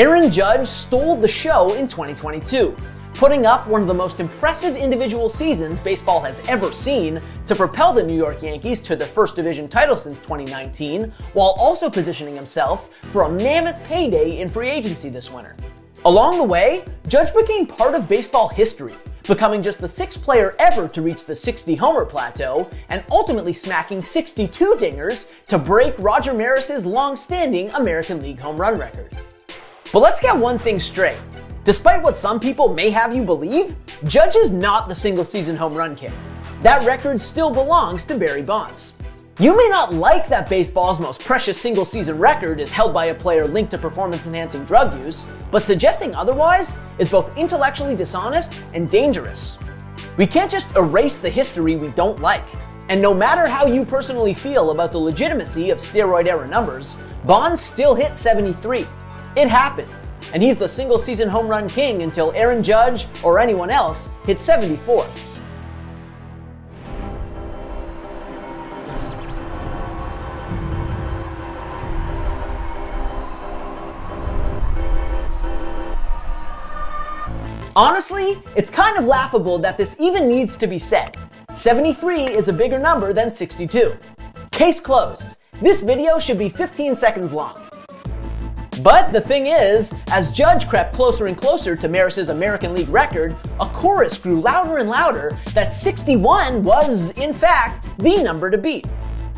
Aaron Judge stole the show in 2022, putting up one of the most impressive individual seasons baseball has ever seen to propel the New York Yankees to their first division title since 2019, while also positioning himself for a mammoth payday in free agency this winter. Along the way, Judge became part of baseball history, becoming just the sixth player ever to reach the 60-homer plateau and ultimately smacking 62 dingers to break Roger Maris's long-standing American League home run record. But let's get one thing straight. Despite what some people may have you believe, Judge is not the single-season home run king. That record still belongs to Barry Bonds. You may not like that baseball's most precious single-season record is held by a player linked to performance-enhancing drug use, but suggesting otherwise is both intellectually dishonest and dangerous. We can't just erase the history we don't like. And no matter how you personally feel about the legitimacy of steroid-era numbers, Bonds still hit 73. It happened, and he's the single-season home run king until Aaron Judge or anyone else hit 74. Honestly, it's kind of laughable that this even needs to be said. 73 is a bigger number than 62. Case closed. This video should be 15 seconds long. But the thing is, as Judge crept closer and closer to Maris's American League record, a chorus grew louder and louder that 61 was, in fact, the number to beat.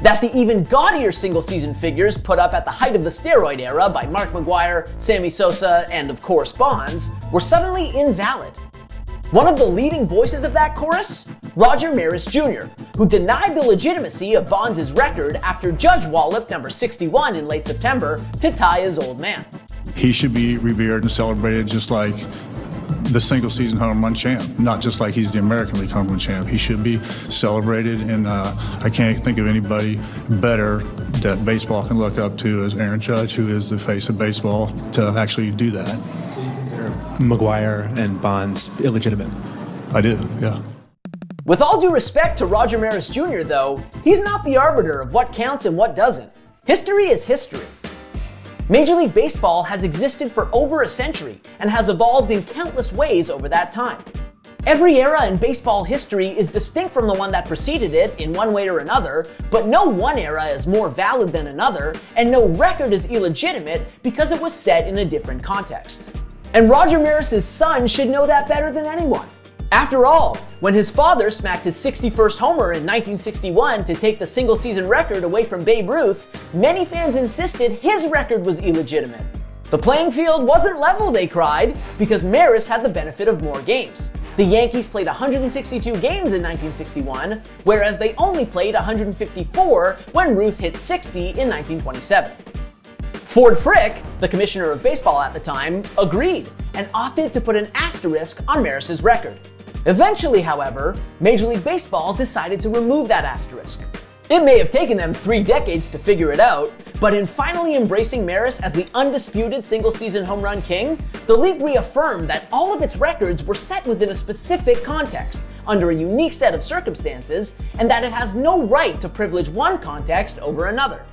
That the even gaudier single-season figures put up at the height of the steroid era by Mark McGwire, Sammy Sosa, and of course Bonds, were suddenly invalid. One of the leading voices of that chorus? Roger Maris Jr., who denied the legitimacy of Bonds' record after Judge walloped number 61 in late September to tie his old man. He should be revered and celebrated just like the single-season home run champ, not just like he's the American League home run champ. He should be celebrated, and I can't think of anybody better that baseball can look up to as Aaron Judge, who is the face of baseball, to actually do that. McGwire and Bonds illegitimate? I do, yeah. With all due respect to Roger Maris Jr., though, he's not the arbiter of what counts and what doesn't. History is history. Major League Baseball has existed for over a century and has evolved in countless ways over that time. Every era in baseball history is distinct from the one that preceded it in one way or another, but no one era is more valid than another, and no record is illegitimate because it was set in a different context. And Roger Maris's son should know that better than anyone. After all, when his father smacked his 61st homer in 1961 to take the single-season record away from Babe Ruth, many fans insisted his record was illegitimate. The playing field wasn't level, they cried, because Maris had the benefit of more games. The Yankees played 162 games in 1961, whereas they only played 154 when Ruth hit 60 in 1927. Ford Frick, the commissioner of baseball at the time, agreed and opted to put an asterisk on Maris's record. Eventually, however, Major League Baseball decided to remove that asterisk. It may have taken them 3 decades to figure it out, but in finally embracing Maris as the undisputed single-season home run king, the league reaffirmed that all of its records were set within a specific context, under a unique set of circumstances, and that it has no right to privilege one context over another.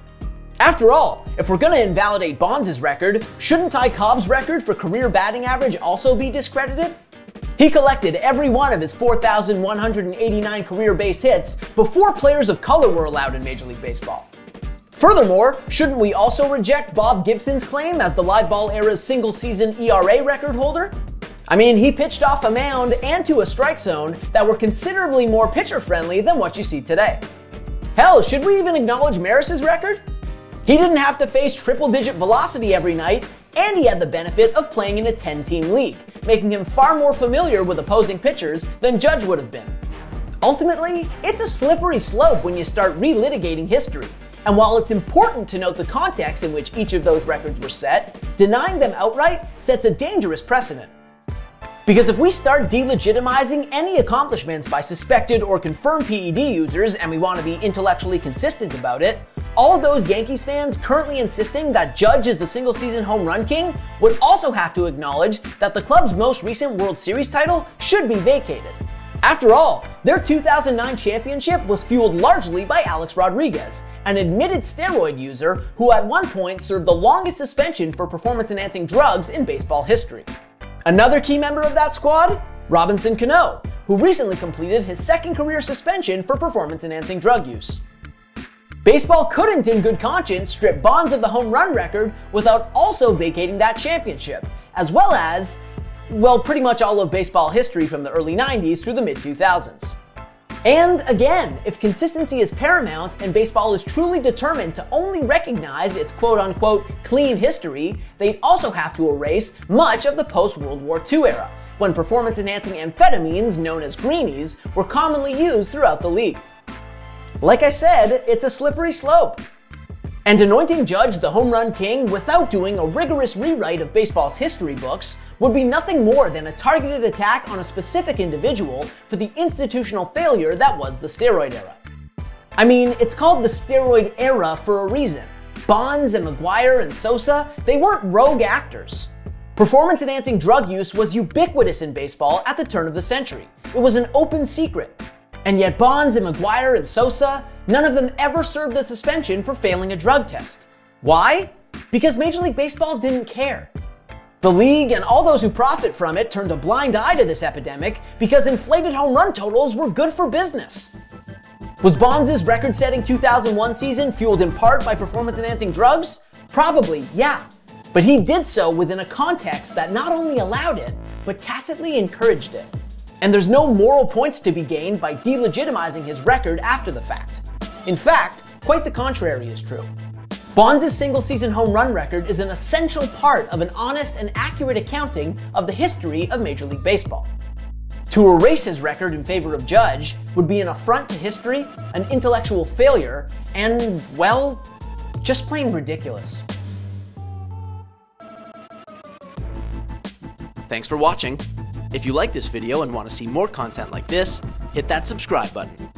After all, if we're gonna invalidate Bonds' record, shouldn't Ty Cobb's record for career batting average also be discredited? He collected every one of his 4,189 career base hits before players of color were allowed in Major League Baseball. Furthermore, shouldn't we also reject Bob Gibson's claim as the live ball era's single-season ERA record holder? I mean, he pitched off a mound and to a strike zone that were considerably more pitcher-friendly than what you see today. Hell, should we even acknowledge Maris's record? He didn't have to face triple-digit velocity every night, and he had the benefit of playing in a 10-team league, making him far more familiar with opposing pitchers than Judge would have been. Ultimately, it's a slippery slope when you start relitigating history, and while it's important to note the context in which each of those records were set, denying them outright sets a dangerous precedent. Because if we start delegitimizing any accomplishments by suspected or confirmed PED users and we want to be intellectually consistent about it, all of those Yankees fans currently insisting that Judge is the single-season home run king would also have to acknowledge that the club's most recent World Series title should be vacated. After all, their 2009 championship was fueled largely by Alex Rodriguez, an admitted steroid user who at one point served the longest suspension for performance-enhancing drugs in baseball history. Another key member of that squad? Robinson Cano, who recently completed his second career suspension for performance-enhancing drug use. Baseball couldn't in good conscience strip Bonds of the home run record without also vacating that championship, as well as, well, pretty much all of baseball history from the early 90s through the mid-2000s. And again, if consistency is paramount and baseball is truly determined to only recognize its quote-unquote clean history, they'd also have to erase much of the post-World War II era, when performance-enhancing amphetamines known as greenies were commonly used throughout the league. Like I said, it's a slippery slope. And anointing Judge the home run king without doing a rigorous rewrite of baseball's history books would be nothing more than a targeted attack on a specific individual for the institutional failure that was the steroid era. I mean, it's called the steroid era for a reason. Bonds and McGwire and Sosa, they weren't rogue actors. Performance-enhancing drug use was ubiquitous in baseball at the turn of the century. It was an open secret. And yet Bonds and McGwire and Sosa, none of them ever served a suspension for failing a drug test. Why? Because Major League Baseball didn't care. The league and all those who profit from it turned a blind eye to this epidemic because inflated home run totals were good for business. Was Bonds' record-setting 2001 season fueled in part by performance-enhancing drugs? Probably, yeah. But he did so within a context that not only allowed it, but tacitly encouraged it. And there's no moral points to be gained by delegitimizing his record after the fact. In fact, quite the contrary is true. Bonds' single-season home run record is an essential part of an honest and accurate accounting of the history of Major League Baseball. To erase his record in favor of Judge would be an affront to history, an intellectual failure, and, well, just plain ridiculous. Thanks for watching. If you like this video and want to see more content like this, hit that subscribe button.